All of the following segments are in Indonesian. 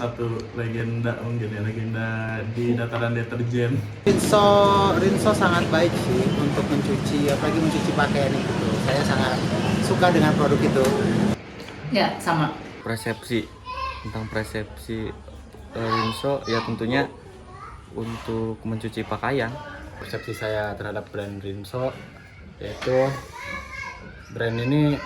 satu legenda mungkin ya, legenda di dataran deterjen. Rinso sangat baik sih untuk mencuci, apalagi mencuci pakaian itu. Saya sangat suka dengan produk itu. Ya, sama. Tentang persepsi Rinso ya tentunya untuk mencuci pakaian. Persepsi saya terhadap brand Rinso yaitu brand ini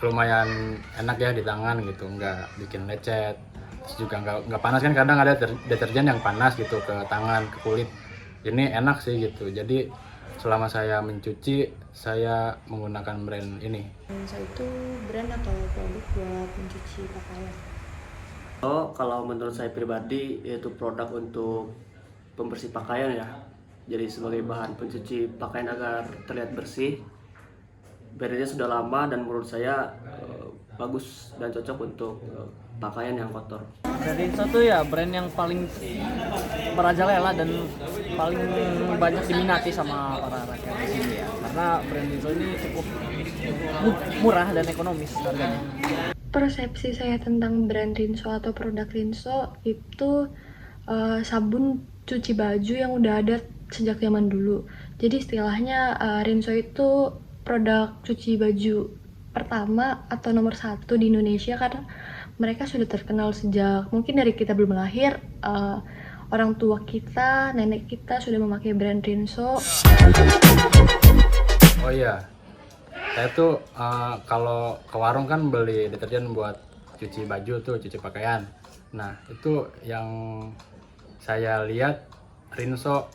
lumayan enak ya di tangan gitu, nggak bikin lecet, terus juga nggak panas kan, kadang ada deterjen yang panas gitu ke tangan, ke kulit. Ini enak sih gitu, jadi selama saya mencuci saya menggunakan brand ini. Rinso itu brand atau produk buat mencuci pakaian? Kalau menurut saya pribadi yaitu produk untuk pembersih pakaian ya. Jadi sebagai bahan pencuci pakaian agar terlihat bersih. Brandnya sudah lama dan menurut saya bagus dan cocok untuk pakaian yang kotor. Brand Rinso tuh ya brand yang paling merajalela dan paling banyak diminati sama para rakyat di sini ya. Karena brand Rinso ini cukup murah dan ekonomis harganya. Persepsi saya tentang brand Rinso atau produk Rinso itu sabun cuci baju yang udah ada sejak zaman dulu. Jadi istilahnya Rinso itu produk cuci baju pertama atau nomor 1 di Indonesia karena mereka sudah terkenal sejak mungkin dari kita belum lahir. Orang tua kita, nenek kita sudah memakai brand Rinso. Oh iya, saya tuh kalau ke warung kan beli deterjen buat cuci baju tuh, cuci pakaian. Nah itu yang saya lihat Rinso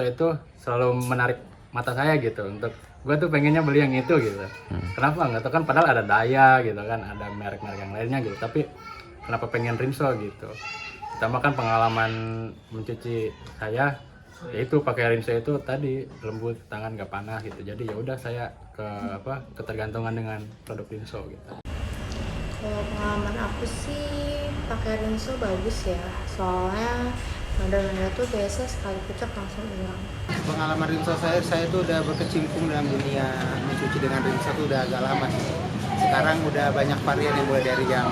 itu selalu menarik mata saya gitu, untuk gue tuh pengennya beli yang itu gitu. Kenapa nggak tahu kan, padahal ada Daya gitu kan, ada merek-merek yang lainnya gitu, tapi kenapa pengen Rinso gitu. Pertama kan pengalaman mencuci saya yaitu pakai Rinso itu tadi lembut, tangan nggak panas gitu, jadi ya udah saya ketergantungan dengan produk Rinso gitu. Kalau pengalaman aku sih pakai Rinso bagus ya, soalnya noda-noda tuh biasa sekali pucak langsung hilang. Pengalaman Rinso saya tuh udah berkecimpung dalam dunia mencuci dengan Rinso tuh udah agak lama sih. Sekarang udah banyak varian yang mulai dari yang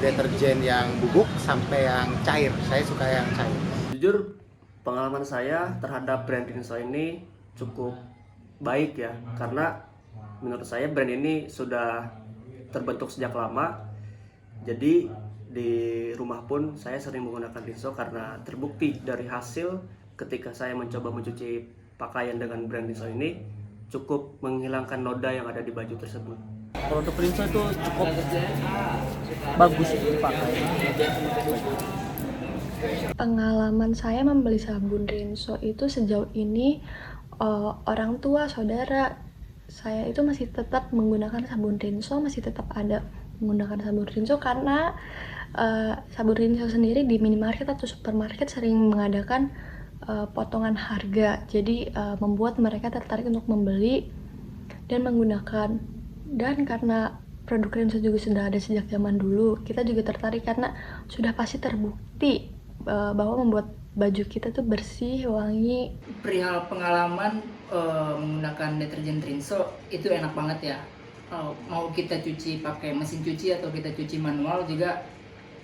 deterjen yang bubuk sampai yang cair. Saya suka yang cair. Jujur pengalaman saya terhadap brand Rinso ini cukup baik ya, karena menurut saya brand ini sudah terbentuk sejak lama. Jadi di rumah pun saya sering menggunakan Rinso karena terbukti dari hasil ketika saya mencoba mencuci pakaian dengan brand Rinso ini cukup menghilangkan noda yang ada di baju tersebut. Produk Rinso itu cukup bagus dipakai. Pengalaman saya membeli sabun Rinso itu sejauh ini orang tua, saudara saya itu masih tetap menggunakan sabun Rinso, masih tetap ada menggunakan sabun Rinso karena sabun Rinso sendiri di minimarket atau supermarket sering mengadakan potongan harga, jadi membuat mereka tertarik untuk membeli dan menggunakan. Dan karena produk Rinso juga sudah ada sejak zaman dulu, kita juga tertarik karena sudah pasti terbukti bahwa membuat baju kita tuh bersih, wangi. Perihal pengalaman menggunakan deterjen Rinso itu enak banget ya. Mau kita cuci pakai mesin cuci atau kita cuci manual juga,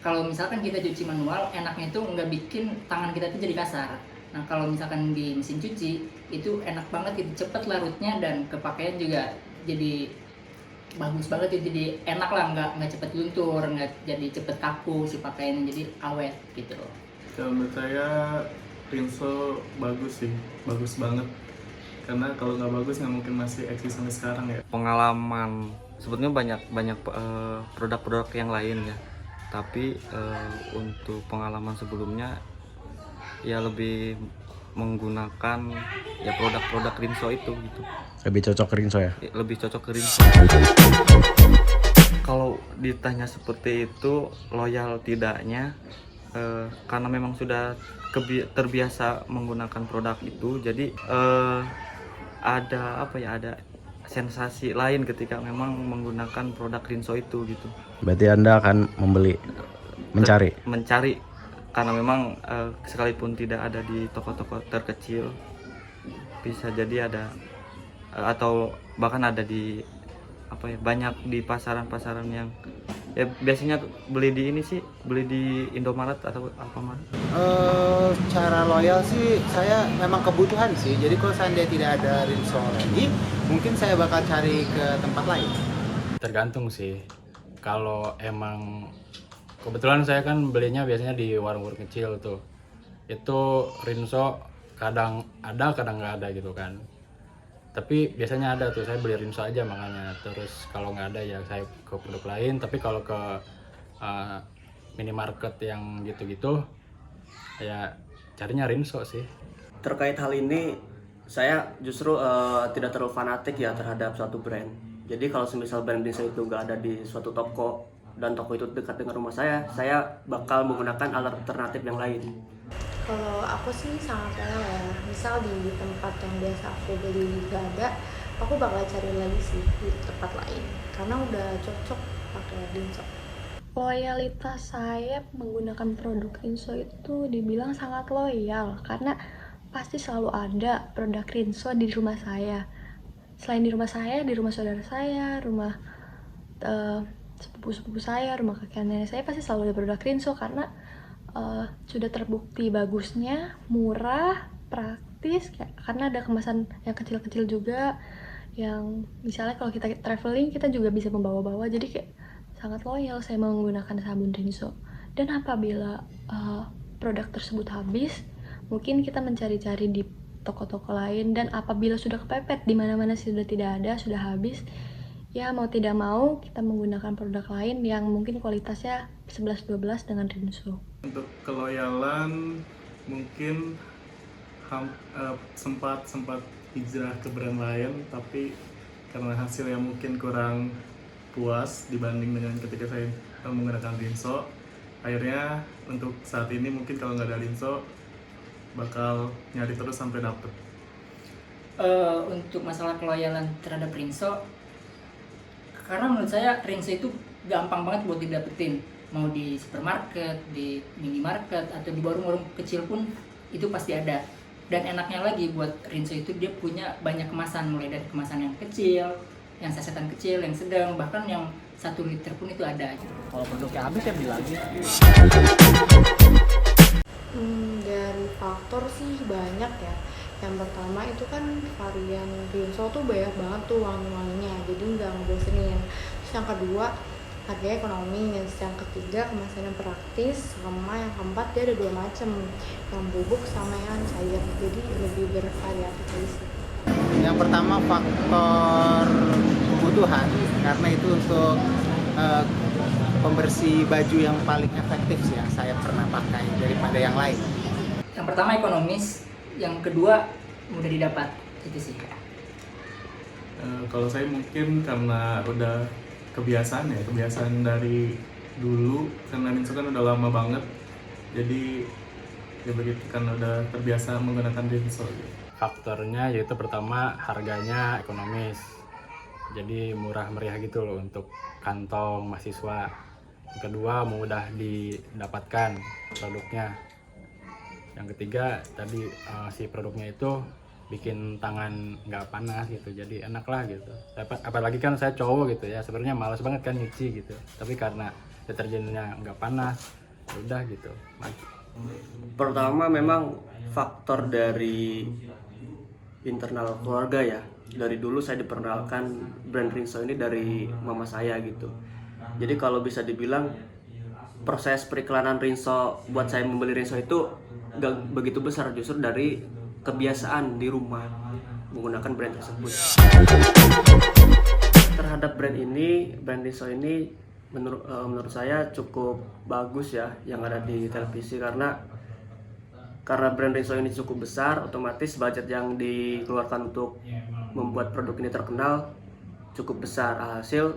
kalau misalkan kita cuci manual, enaknya itu nggak bikin tangan kita tuh jadi kasar. Nah kalau misalkan di mesin cuci itu enak banget, itu cepet larutnya dan kepakaian juga jadi bagus banget, itu jadi enak lah, nggak cepet luntur, nggak jadi cepet kaku si pakaiannya, jadi awet gitu loh. Kalau menurut saya Rinso bagus sih, bagus banget. Karena kalau nggak bagus nggak mungkin masih eksis sampai sekarang ya. Pengalaman sebetulnya banyak produk-produk yang lain ya, tapi untuk pengalaman sebelumnya ya lebih menggunakan ya produk-produk Rinso itu gitu. Lebih cocok ke Rinso ya? Lebih cocok ke Rinso. Kalau ditanya seperti itu loyal tidaknya, karena memang sudah terbiasa menggunakan produk itu, jadi ada sensasi lain ketika memang menggunakan produk Rinso itu gitu. Berarti Anda akan mencari Karena memang sekalipun tidak ada di toko-toko terkecil, bisa jadi ada atau bahkan ada di banyak di pasaran-pasaran yang Ya biasanya beli di ini sih, beli di Indomaret atau Alfamart. Cara loyal sih saya memang kebutuhan sih. Jadi kalau seandainya tidak ada Rinso lagi, mungkin saya bakal cari ke tempat lain. Tergantung sih. Kalau emang kebetulan saya kan belinya biasanya di warung-warung kecil tuh. Itu Rinso kadang ada, kadang nggak ada gitu kan. Tapi biasanya ada tuh, saya beli Rinso aja makanya. Terus kalau nggak ada ya saya ke produk lain. Tapi kalau ke minimarket yang gitu-gitu ya carinya Rinso sih. Terkait hal ini, saya justru tidak terlalu fanatik ya terhadap suatu brand. Jadi kalau semisal brand Rinso itu nggak ada di suatu toko dan toko itu dekat dengan rumah saya bakal menggunakan alternatif yang lain. Kalau aku sih sangat loyal ya. Misal di tempat yang biasa aku beli gak ada, aku bakal cari lagi sih di tempat lain. Karena udah cocok pakai Rinso. Loyalitas saya menggunakan produk Rinso itu dibilang sangat loyal. Karena pasti selalu ada produk Rinso di rumah saya. Selain di rumah saya, di rumah saudara saya, rumah sepupu-sepupu saya, rumah kakek nenek saya pasti selalu ada produk Rinso karena sudah terbukti bagusnya, murah, praktis, karena ada kemasan yang kecil-kecil juga, yang misalnya kalau kita traveling kita juga bisa membawa-bawa, jadi kayak sangat loyal saya menggunakan sabun Rinso. Dan apabila produk tersebut habis, mungkin kita mencari-cari di toko-toko lain, dan apabila sudah kepepet di mana-mana sudah tidak ada, sudah habis, ya mau tidak mau kita menggunakan produk lain yang mungkin kualitasnya 11-12 dengan Rinso. Untuk keloyalan mungkin sempat hijrah ke brand lain, tapi karena hasilnya mungkin kurang puas dibanding dengan ketika saya menggunakan Rinso, akhirnya untuk saat ini mungkin kalau nggak ada Rinso bakal nyari terus sampai dapet. Untuk masalah keloyalan terhadap Rinso, karena menurut saya Rinso itu gampang banget buat didapetin, mau di supermarket, di minimarket, atau di warung-warung kecil pun itu pasti ada. Dan enaknya lagi buat Rinso itu dia punya banyak kemasan, mulai dari kemasan yang kecil, yang sasetan kecil, yang sedang, bahkan yang 1 liter pun itu ada. Kalau produknya habis ya beli lagi. Dari faktor sih banyak ya. Yang pertama itu kan varian Rinso tuh banyak banget tuh wangi-wanginya, jadi nggak ngebosenin. Terus yang kedua harganya ekonomis, yang ketiga kemasannya praktis, sama yang keempat dia ada 2 macam, yang bubuk sama yang cair, jadi lebih bervariatif sih. Yang pertama faktor kebutuhan, karena itu untuk pembersih baju yang paling efektif sih yang saya pernah pakai daripada yang lain. Yang pertama ekonomis, yang kedua mudah didapat, itu sih. Kalau saya mungkin karena udah kebiasaan dari dulu, karena Rinso kan udah lama banget, jadi ya begitu, karena udah terbiasa menggunakan Rinso. Faktornya yaitu pertama harganya ekonomis, jadi murah meriah gitu loh untuk kantong mahasiswa. Yang kedua mudah didapatkan produknya. Yang ketiga tadi si produknya itu bikin tangan nggak panas gitu, jadi enak lah gitu. Apalagi kan saya cowok gitu ya, sebenarnya malas banget kan nyuci gitu, tapi karena deterjennya nggak panas, udah gitu. Pertama memang faktor dari internal keluarga ya. Dari dulu saya diperkenalkan brand Rinso ini dari mama saya gitu. Jadi kalau bisa dibilang proses periklanan Rinso buat saya membeli Rinso itu gak begitu besar, justru dari kebiasaan di rumah menggunakan brand tersebut. Terhadap brand Rinso ini menurut saya cukup bagus ya yang ada di televisi, karena brand Rinso ini cukup besar, otomatis budget yang dikeluarkan untuk membuat produk ini terkenal cukup besar. Hasil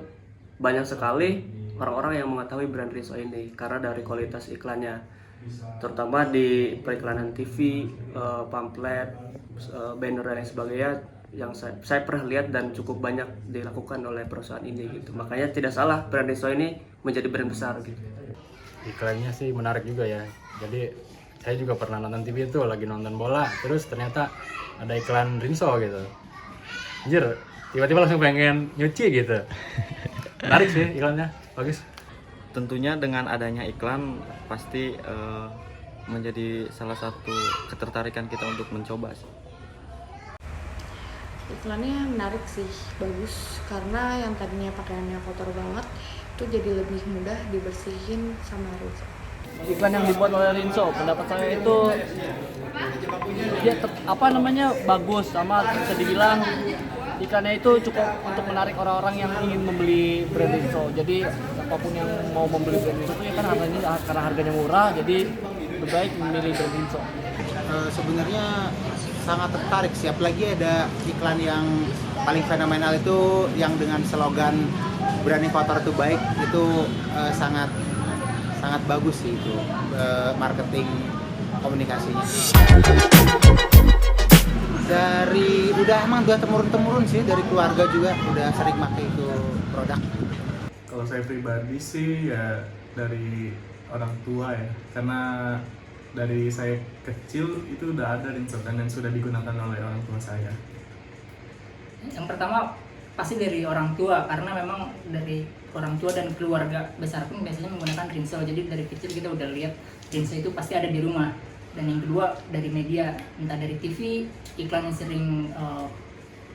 banyak sekali orang-orang yang mengetahui brand Rinso ini karena dari kualitas iklannya, terutama di periklanan TV, pamflet, banner dan lain sebagainya yang saya pernah lihat dan cukup banyak dilakukan oleh perusahaan ini gitu. Makanya tidak salah brand Rinso ini menjadi brand besar gitu. Iklannya sih menarik juga ya. Jadi saya juga pernah nonton TV itu, lagi nonton bola, terus ternyata ada iklan Rinso gitu. Anjir, tiba-tiba langsung pengen nyuci gitu. Menarik sih iklannya, bagus. tentunya dengan adanya iklan pasti menjadi salah satu ketertarikan kita untuk mencoba sih. Iklannya menarik sih, bagus, karena yang tadinya pakaiannya kotor banget itu jadi lebih mudah dibersihin sama Rinso. Iklan yang dibuat oleh Rinso, pendapat saya itu dia bagus, sama bisa dibilang iklannya itu cukup untuk menarik orang-orang yang ingin membeli brand Rinso. Jadi apapun yang mau membeli brand Rinso itu ya kan karena harganya murah, jadi lebih baik memilih brand Rinso. Sebenarnya sangat tertarik sih, apalagi ada iklan yang paling fenomenal itu yang dengan slogan berani kotor itu baik, itu sangat bagus sih itu marketing komunikasinya. Udah temurun sih, dari keluarga juga udah sering pakai itu produk. Kalau saya pribadi sih ya dari orang tua ya, karena dari saya kecil itu udah ada Rinso kan yang sudah digunakan oleh orang tua saya. Yang pertama pasti dari orang tua, karena memang dari orang tua dan keluarga besar pun biasanya menggunakan Rinso. Jadi dari kecil kita udah lihat Rinso itu pasti ada di rumah. Dan yang kedua dari media, entah dari TV, iklan yang sering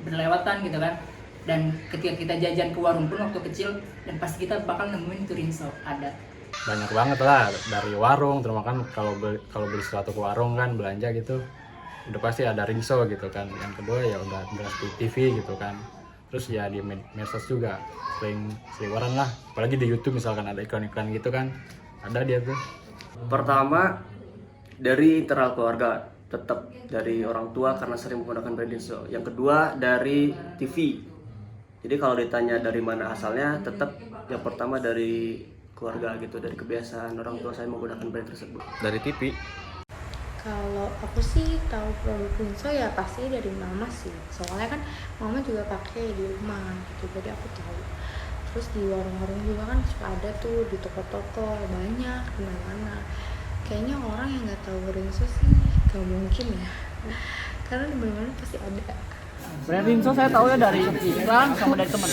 berlewatan gitu kan. Dan ketika kita jajan ke warung pun waktu kecil, dan pasti kita bakal nemuin itu Rinso ada. Banyak banget lah, dari warung, terus kan kalau beli sesuatu ke warung kan belanja gitu, udah pasti ada Rinso gitu kan. Yang kedua ya udah di TV gitu kan. Terus ya di medsos juga seliweran lah, apalagi di YouTube misalkan ada iklan-iklan gitu kan, ada dia tuh. Pertama dari internal keluarga, tetap dari orang tua karena sering menggunakan brand Rinso. Yang kedua dari TV. Jadi kalau ditanya dari mana asalnya, tetap yang pertama dari keluarga gitu, dari kebiasaan orang tua saya menggunakan brand tersebut. Dari TV. Kalau aku sih tahu produk Rinso ya pasti dari mama sih, soalnya kan mama juga pakai di rumah gitu, jadi aku tahu. Terus di warung-warung juga kan suka ada tuh, di toko-toko banyak di mana-mana. Kayaknya orang yang nggak tahu Rinso sih gak mungkin ya, karena di mana-mana pasti ada. Brand Rinso saya tahu ya dari iklan sama dari teman.